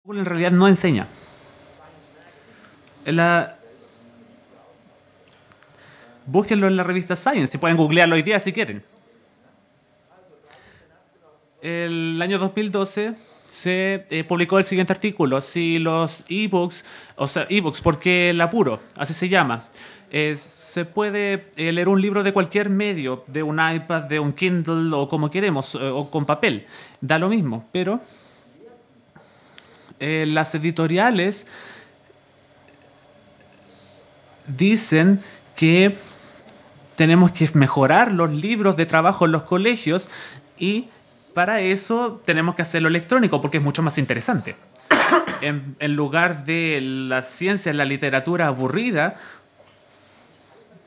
Google en realidad no enseña. Búsquenlo en la revista Science y pueden googlearlo hoy día si quieren. El año 2012 se publicó el siguiente artículo. Si los ebooks, o sea, ebooks, porque el apuro, así se llama, se puede leer un libro de cualquier medio, de un iPad, de un Kindle o como queremos, o con papel, da lo mismo, pero las editoriales dicen que tenemos que mejorar los libros de trabajo en los colegios y para eso tenemos que hacerlo electrónico porque es mucho más interesante. En lugar de la ciencia, la literatura aburrida,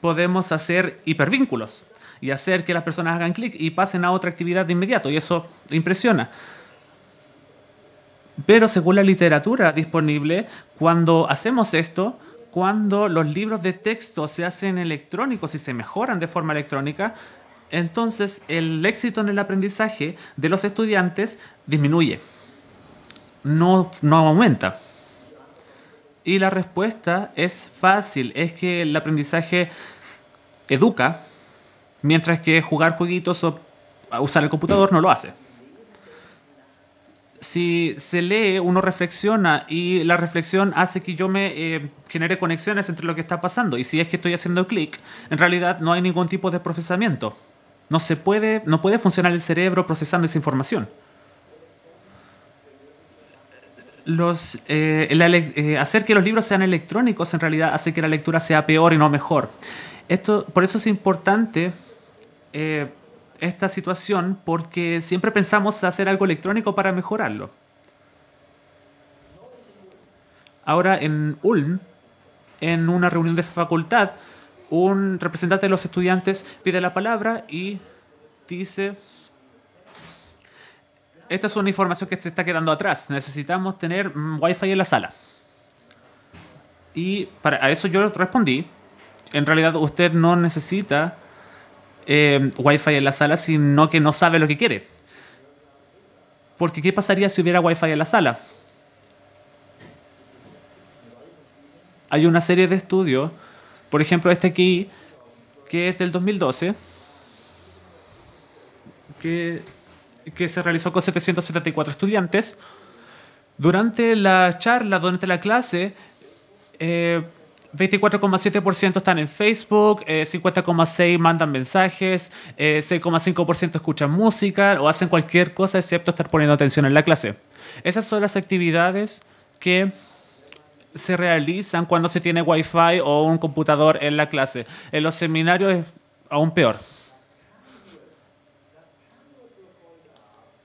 podemos hacer hipervínculos y hacer que las personas hagan clic y pasen a otra actividad de inmediato y eso impresiona. Pero según la literatura disponible, cuando hacemos esto, cuando los libros de texto se hacen electrónicos y se mejoran de forma electrónica, entonces el éxito en el aprendizaje de los estudiantes disminuye, no aumenta. Y la respuesta es fácil, es que el aprendizaje educa, mientras que jugar jueguitos o usar el computador no lo hace. Si se lee, uno reflexiona y la reflexión hace que yo me genere conexiones entre lo que está pasando. Y si es que estoy haciendo clic, en realidad no hay ningún tipo de procesamiento. No puede funcionar el cerebro procesando esa información. Hacer que los libros sean electrónicos en realidad hace que la lectura sea peor y no mejor. Por eso es importante esta situación, porque siempre pensamos hacer algo electrónico para mejorarlo. Ahora en Ulm, en una reunión de facultad, un representante de los estudiantes pide la palabra y dice: esta es una información que se está quedando atrás, necesitamos tener Wi-Fi en la sala. Y a eso yo respondí: en realidad usted no necesita Wi-Fi en la sala, sino que no sabe lo que quiere. Porque ¿qué pasaría si hubiera Wi-Fi en la sala? Hay una serie de estudios, por ejemplo este aquí, que es del 2012, que se realizó con 774 estudiantes. Durante la charla, durante la clase, 24,7% están en Facebook, 50,6% mandan mensajes, 6,5% escuchan música o hacen cualquier cosa excepto estar poniendo atención en la clase. Esas son las actividades que se realizan cuando se tiene Wi-Fi o un computador en la clase. En los seminarios es aún peor.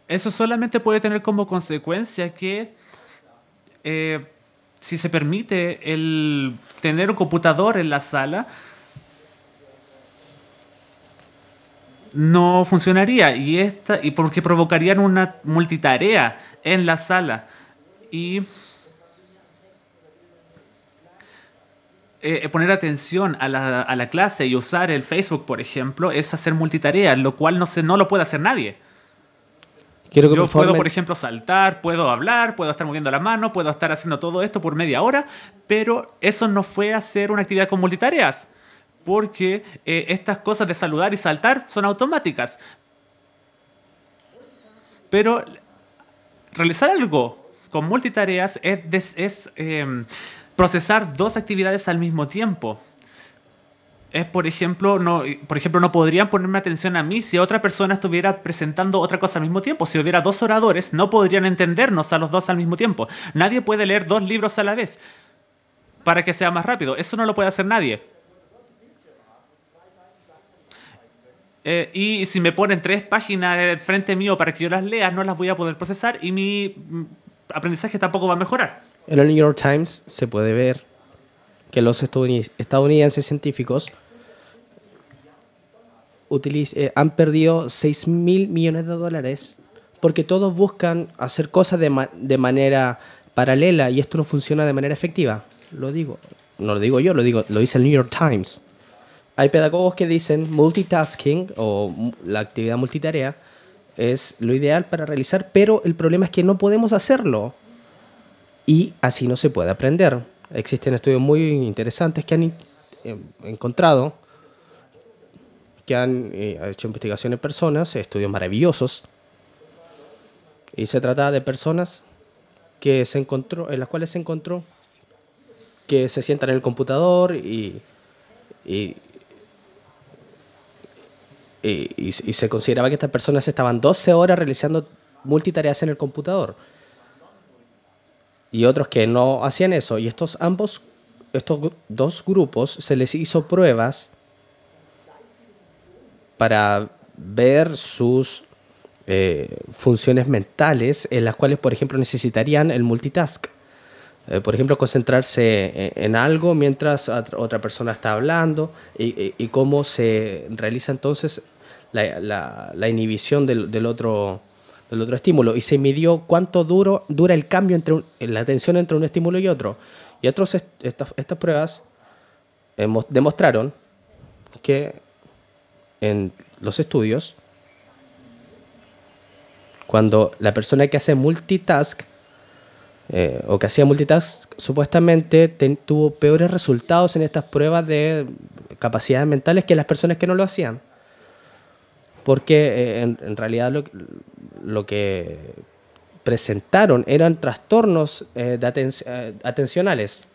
Eso solamente puede tener como consecuencia que si se permite el tener un computador en la sala, no funcionaría y porque provocarían una multitarea en la sala y poner atención a la clase y usar el Facebook, por ejemplo, es hacer multitarea, lo cual no lo puede hacer nadie. Yo puedo, por ejemplo, saltar, puedo hablar, puedo estar moviendo la mano, puedo estar haciendo todo esto por media hora, pero eso no fue hacer una actividad con multitareas, porque estas cosas de saludar y saltar son automáticas. Pero realizar algo con multitareas es procesar dos actividades al mismo tiempo. Por ejemplo, no podrían ponerme atención a mí si otra persona estuviera presentando otra cosa al mismo tiempo. Si hubiera dos oradores, no podrían entendernos a los dos al mismo tiempo. Nadie puede leer dos libros a la vez para que sea más rápido. Eso no lo puede hacer nadie. Y si me ponen 3 páginas frente mío para que yo las lea, no las voy a poder procesar y mi aprendizaje tampoco va a mejorar. En el New York Times se puede ver que los estadounidenses científicos han perdido $6.000 millones porque todos buscan hacer cosas de manera paralela y esto no funciona de manera efectiva. No lo digo yo, lo dice el New York Times. Hay pedagogos que dicen multitasking o la actividad multitarea es lo ideal para realizar, pero el problema es que no podemos hacerlo. Y así no se puede aprender. Existen estudios muy interesantes que han encontrado, que han hecho investigación en personas, estudios maravillosos, y se trata de personas que se encontró, en las cuales se encontró que se sientan en el computador y se consideraba que estas personas estaban 12 horas realizando multitareas en el computador. Y otros que no hacían eso. Y estos dos grupos se les hizo pruebas para ver sus funciones mentales, en las cuales, por ejemplo, necesitarían el multitask. Por ejemplo, concentrarse en algo mientras otra persona está hablando y cómo se realiza entonces la inhibición del otro estímulo. Y se midió cuánto dura el cambio entre la atención entre un estímulo y otro. Y estas pruebas demostraron que en los estudios, cuando la persona que hace multitask o que hacía multitask supuestamente tuvo peores resultados en estas pruebas de capacidades mentales que las personas que no lo hacían. Porque en realidad lo que presentaron eran trastornos atencionales.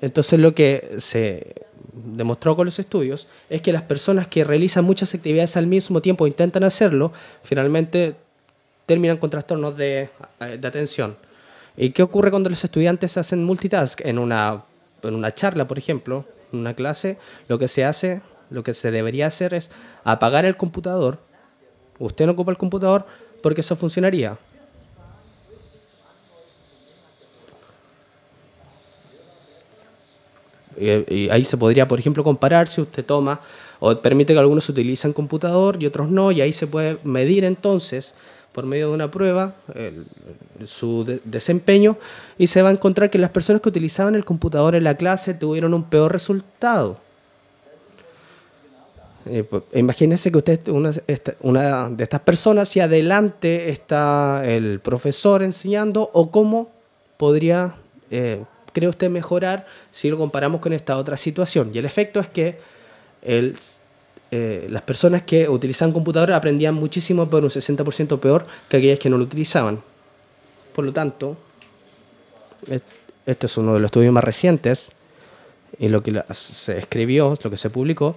Entonces lo que se demostró con los estudios es que las personas que realizan muchas actividades al mismo tiempo, intentan hacerlo, finalmente terminan con trastornos de atención. ¿Y qué ocurre cuando los estudiantes hacen multitask? En una charla, por ejemplo, en una clase, lo que se debería hacer es apagar el computador. Usted no ocupa el computador porque eso funcionaría. Y ahí se podría, por ejemplo, comparar si usted toma o permite que algunos utilicen computador y otros no, y ahí se puede medir entonces, por medio de una prueba, su desempeño, y se va a encontrar que las personas que utilizaban el computador en la clase tuvieron un peor resultado. Imagínese que usted una de estas personas y adelante está el profesor enseñando, o cómo podría... ¿cree usted mejorar si lo comparamos con esta otra situación? Y el efecto es que las personas que utilizaban computador aprendían muchísimo peor, un 60% peor que aquellas que no lo utilizaban. Por lo tanto, este es uno de los estudios más recientes, y lo que se escribió, lo que se publicó,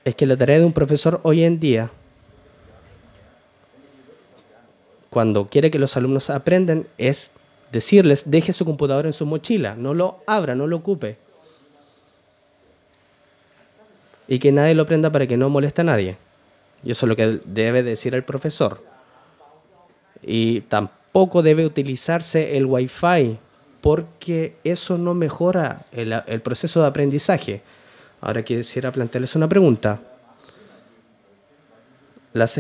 es que la tarea de un profesor hoy en día, cuando quiere que los alumnos aprendan, es decirles: deje su computador en su mochila, no lo abra, no lo ocupe. Y que nadie lo prenda para que no moleste a nadie. Y eso es lo que debe decir el profesor. Y tampoco debe utilizarse el Wi-Fi, porque eso no mejora el proceso de aprendizaje. Ahora quisiera plantearles una pregunta. Las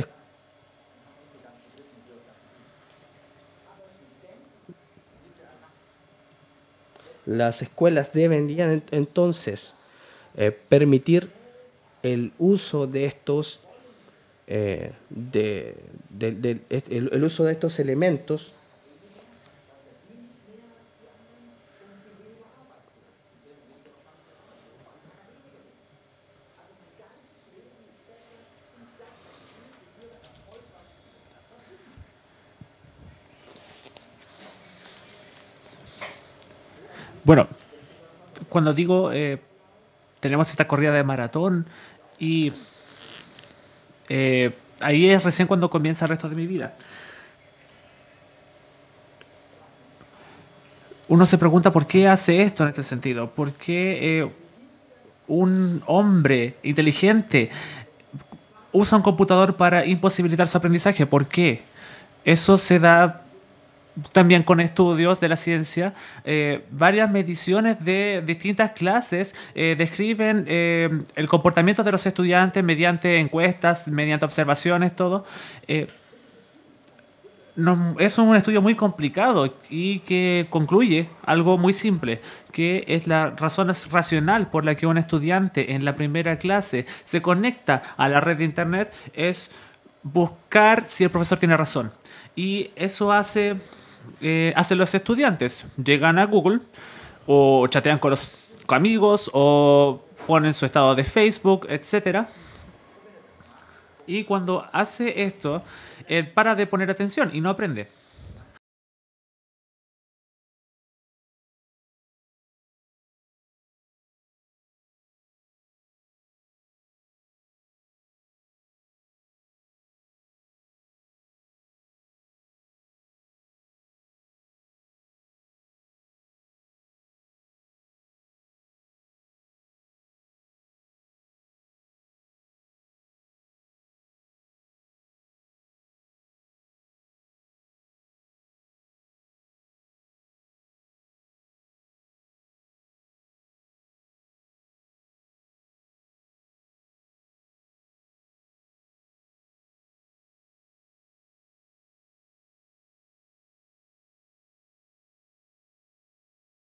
escuelas deberían entonces permitir el uso de estos el uso de estos elementos Bueno, cuando digo tenemos esta corrida de maratón y ahí es recién cuando comienza el resto de mi vida. Uno se pregunta por qué hace esto en este sentido. ¿Por qué un hombre inteligente usa un computador para imposibilitar su aprendizaje? ¿Por qué? Eso se da también con estudios de la ciencia. Varias mediciones de distintas clases describen el comportamiento de los estudiantes mediante encuestas, mediante observaciones, todo. Es un estudio muy complicado y que concluye algo muy simple, que es la razón racional por la que un estudiante en la primera clase se conecta a la red de internet es buscar si el profesor tiene razón. Y eso hacen los estudiantes. Llegan a Google o chatean con los amigos o ponen su estado de Facebook, etcétera. Y cuando hace esto, para de poner atención y no aprende.